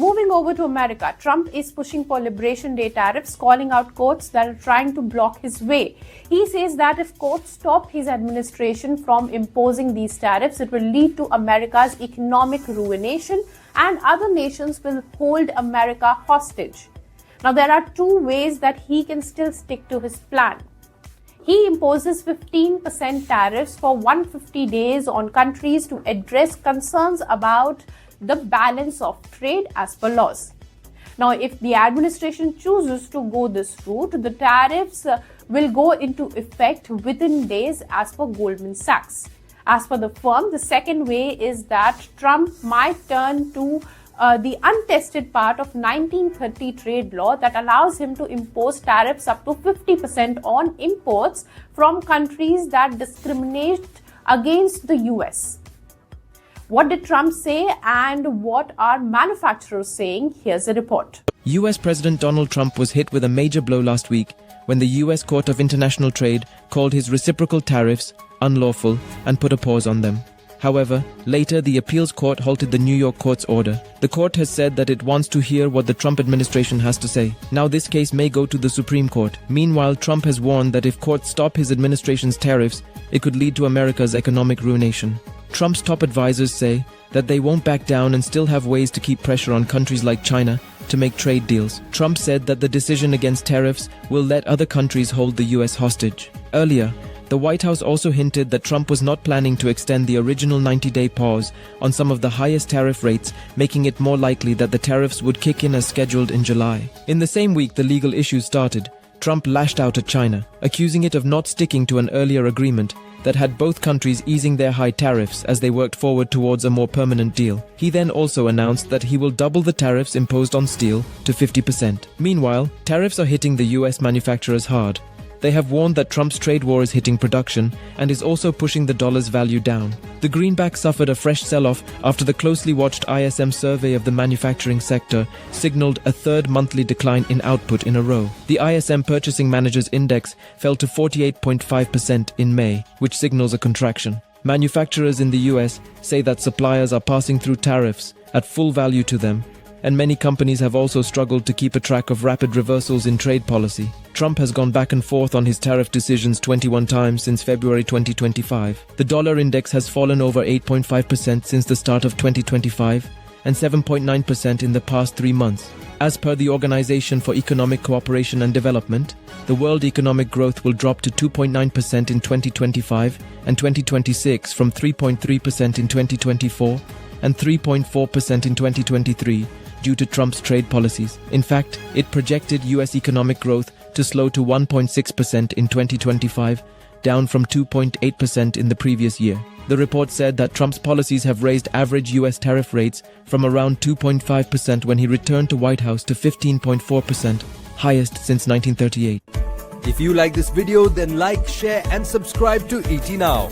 Moving over to America, Trump is pushing for Liberation Day tariffs, calling out courts that are trying to block his way. He says that if courts stop his administration from imposing these tariffs, it will lead to America's economic ruination and other nations will hold America hostage. Now, there are two ways that he can still stick to his plan. He imposes 15% tariffs for 150 days on countries to address concerns about the balance of trade as per laws. Now, if the administration chooses to go this route, the tariffs will go into effect within days as per Goldman Sachs. As per the firm, the second way is that Trump might turn to the untested part of 1930 trade law that allows him to impose tariffs up to 50% on imports from countries that discriminate against the US. What did Trump say and what are manufacturers saying? Here's a report. US President Donald Trump was hit with a major blow last week when the US Court of International Trade called his reciprocal tariffs unlawful and put a pause on them. However, later the appeals court halted the New York court's order. The court has said that it wants to hear what the Trump administration has to say. Now this case may go to the Supreme Court. Meanwhile, Trump has warned that if courts stop his administration's tariffs, it could lead to America's economic ruination. Trump's top advisors say that they won't back down and still have ways to keep pressure on countries like China to make trade deals. Trump said that the decision against tariffs will let other countries hold the US hostage. Earlier, the White House also hinted that Trump was not planning to extend the original 90-day pause on some of the highest tariff rates, making it more likely that the tariffs would kick in as scheduled in July. In the same week the legal issues started, Trump lashed out at China, accusing it of not sticking to an earlier agreement that had both countries easing their high tariffs as they worked forward towards a more permanent deal. He then also announced that he will double the tariffs imposed on steel to 50%. Meanwhile, tariffs are hitting the US manufacturers hard. They have warned that Trump's trade war is hitting production and is also pushing the dollar's value down. The greenback suffered a fresh sell-off after the closely watched ISM survey of the manufacturing sector signaled a third monthly decline in output in a row. The ISM Purchasing Managers Index fell to 48.5% in May, which signals a contraction. Manufacturers in the US say that suppliers are passing through tariffs at full value to them, and many companies have also struggled to keep a track of rapid reversals in trade policy. Trump has gone back and forth on his tariff decisions 21 times since February 2025. The dollar index has fallen over 8.5% since the start of 2025 and 7.9% in the past 3 months. As per the Organization for Economic Cooperation and Development, the world economic growth will drop to 2.9% in 2025 and 2026 from 3.3% in 2024 and 3.4% in 2023 due to Trump's trade policies. In fact, it projected US economic growth to slow to 1.6% in 2025, down from 2.8% in the previous year. The report said that Trump's policies have raised average US tariff rates from around 2.5% when he returned to White House to 15.4%, highest since 1938. If you like this video, then like, share and subscribe to ET Now.